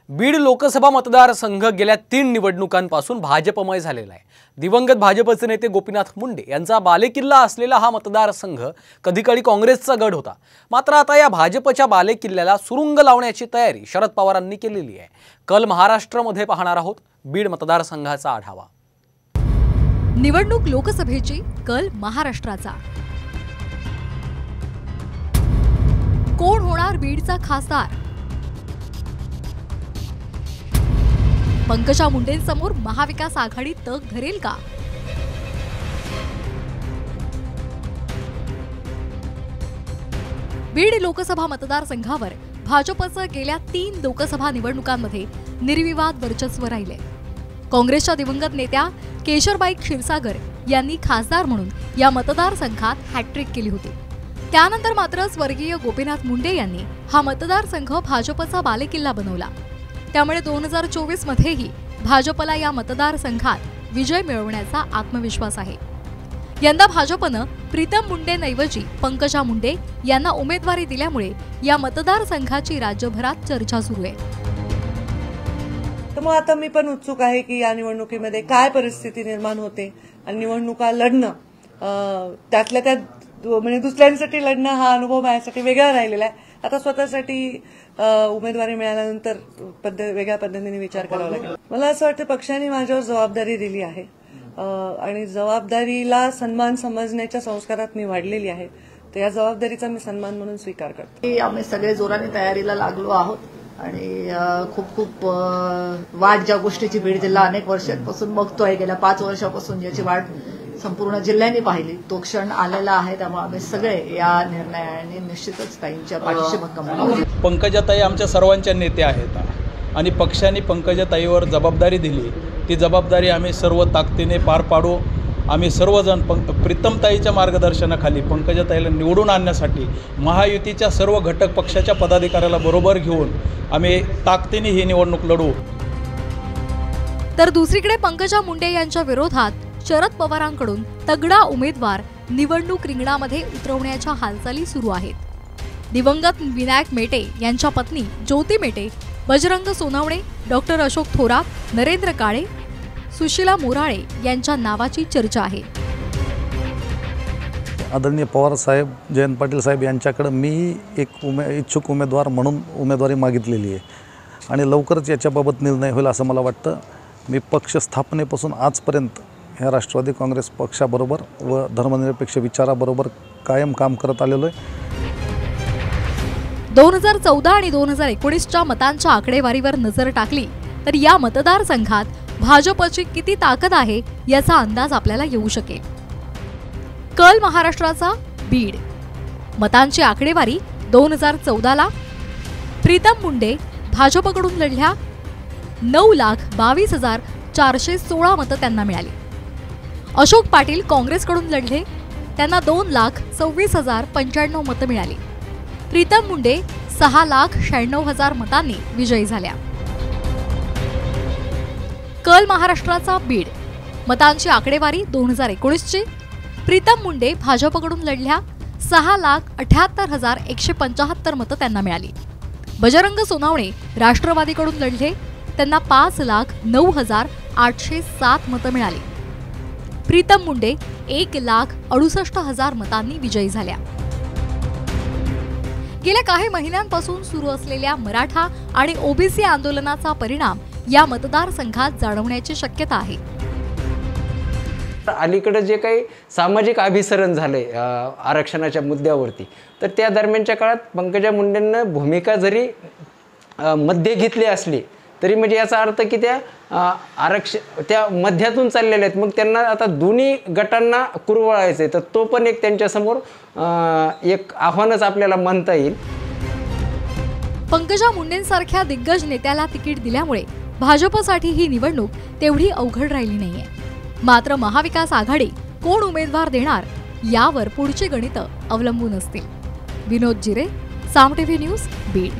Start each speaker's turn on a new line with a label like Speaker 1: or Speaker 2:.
Speaker 1: बीड लोकसभा मतदारसंघ गेल्या 3 निवडणुकांपासून भाजपमय झालेला आहे। दिवंगत भाजपचे नेते गोपीनाथ मुंडे यांचा बालेकिल्ला असलेला हा मतदारसंघ कधीकाळी काँग्रेसचा गड होता। मात्र आता या भाजपच्या बालेकिल्ल्याला सुरुंग लावण्याची तयारी शरद पवारांनी केलेली आहे। कल महाराष्ट्रामध्ये पाहणार आहोत बीड मतदारसंघाचा आढावा।
Speaker 2: निवडणूक लोकसभेची, कल महाराष्ट्राचा। कोण होणार बीडचा खासदार? पंकजा मुंडेंसमोर महाविकास आघाडी तग धरेल का? बीड लोकसभा मतदारसंघावर भाजपचं गेल्या 3 लोकसभा निवडणुकांमध्ये निर्विवाद वर्चस्व राहिले। काँग्रेसच्या दिवंगत नेत्या केशरबाई क्षीरसागर यांनी खासदार म्हणून या मतदारसंघात हॅट्रिक केली होती। त्यानंतर मात्र स्वर्गीय गोपीनाथ मुंडे यांनी हा मतदारसंघ भाजपचा बालेकिल्ला बनवला। त्यामुळे 2024 मध्येही भाजपला या मतदारसंघात विजय मिळवण्याचा आत्मविश्वास आहे। यंदा भाजपनं प्रीतम मुंडेंऐवजी पंकजा मुंडे यांना उमेदवारी दिल्यामुळे या मतदारसंघाची राज्यभरात चर्चा सुरू आहे।
Speaker 3: तर मग आता मी पण उत्सुक आहे की या निवडणुकीमध्ये काय परिस्थिती निर्माण होते आणि निवडणुका लढणं त्यातल्या त्यात म्हणजे दुसऱ्यांसाठी लढणं हा अनुभव माझ्यासाठी वेगळा राहिलेला आहे। आता स्वतःसाठी उमेदवारी मिळाल्यानंतर वेगळ्या पद्धतीने विचार करावा लागेल। मला असं वाटतं पक्षाने माझ्यावर जबाबदारी दिली आहे आणि जबाबदारीला सन्मान समजण्याच्या संस्कारात मी वाढलेली आहे। तर या जबाबदारीचा मी सन्मान म्हणून स्वीकार करते।
Speaker 4: आम्ही सगळे जोराने तयारीला लागलो आहोत आणि खूप वाट ज्या गोष्टीची बीड जिल्हा अनेक वर्षांपासून बघतोय, गेल्या 5 वर्षापासून ज्याची वाट संपूर्ण जिल्ह्याने पाहिली, तो क्षण आलेला आहे। त्यामुळे आम्ही सगळे या निर्णयाने निश्चितच ताईंच्या पाठीशी भक्कम आहोत।
Speaker 5: पंकजाताई आमच्या सर्वांच्या नेत्या आहेत आणि पक्षाने पंकजाताईवर जबाबदारी दिली, ती जबाबदारी आम्ही सर्व ताकदीने पार पाडू। आम्ही सर्वजण प्रीतमताईच्या मार्गदर्शनाखाली पंकजाताईला निवडून आणण्यासाठी महायुतीच्या सर्व घटक पक्षाच्या पदाधिकाऱ्याला बरोबर घेऊन आम्ही ताकदीने ही निवडणूक लढू।
Speaker 2: तर दुसरीकडे पंकजा मुंडे यांच्या विरोधात शरद पवारांकडून तगडा उमेदवार निवडणूक रिंगणामध्ये उतरवण्याच्या हालचाली सुरू आहेत। दिवंगत विनायक मेटे यांच्या पत्नी ज्योती मेटे, बजरंग सोनवणे, डॉक्टर अशोक थोरात, नरेंद्र काळे, सुशीला मोराळे यांच्या नावाची चर्चा आहे।
Speaker 6: आदरणीय पवार साहेब, जयंत पाटील साहेब यांच्याकडे मी एक इच्छुक उमेदवार म्हणून उमेदवारी मागितलेली आहे आणि लवकरच याच्याबाबत निर्णय होईल असं मला वाटतं। मी पक्ष स्थापनेपासून आजपर्यंत ह्या राष्ट्रवादी काँग्रेस पक्षाबरोबर व धर्मनिरपेक्ष विचाराबरोबर कायम काम करत आलेलो आहे।
Speaker 2: 2014 आणि 2019च्या मतांच्या आकडेवारीवर नजर टाकली तर या मतदारसंघात भाजपची किती ताकद आहे याचा अंदाज आपल्याला येऊ शकेल। कल महाराष्ट्राचा बीड। मतांची आकडेवारी 2014ला प्रीतम मुंडे भाजपकडून लढल्या 9,22,416 मतं त्यांना मिळाली। अशोक पाटील काँग्रेसकडून लढले, त्यांना 2,26,095 मतं मिळाली। प्रीतम मुंडे 6,96,000 मतांनी विजयी झाल्या। कल महाराष्ट्राचा बीड। मतांची आकडेवारी 2019ची प्रीतम मुंडे भाजपकडून लढल्या 6,78,175 मतं त्यांना मिळाली। बजरंग सोनवणे राष्ट्रवादीकडून लढले, त्यांना 5,09,807 मतं मिळाली। प्रीतम मुंडे 1,68,000 मतांनी विजयी झाल्या। गेल्या काही महिन्यांपासून सुरू असलेल्या मराठा आणि ओबीसी आंदोलनाचा परिणाम या मतदारसंघात जाणवण्याची शक्यता आहे।
Speaker 7: अलीकडे जे काही सामाजिक अभिसरण झाले आरक्षणाच्या मुद्द्यावरती, तर त्या दरम्यानच्या काळात पंकजा मुंडेंना भूमिका जरी मध्ये घेतली असली तरी म्हणजे याचा अर्थ की त्या मध्यातून चाललेल्या आहेत। मग त्यांना आता दोन्ही गटांना कुरवाळायचं आहे, तर तो पण एक त्यांच्यासमोर एक आव्हानच आपल्याला म्हणता येईल।
Speaker 2: पंकजा मुंडेंसारख्या दिग्गज नेत्याला तिकीट दिल्यामुळे भाजपसाठी ही निवडणूक तेवढी अवघड राहिली नाहीये। मात्र महाविकास आघाडी कोण उमेदवार देणार यावर पुढची गणितं अवलंबून असतील। विनोद जिरे, साम टीव्ही न्यूज, बीड।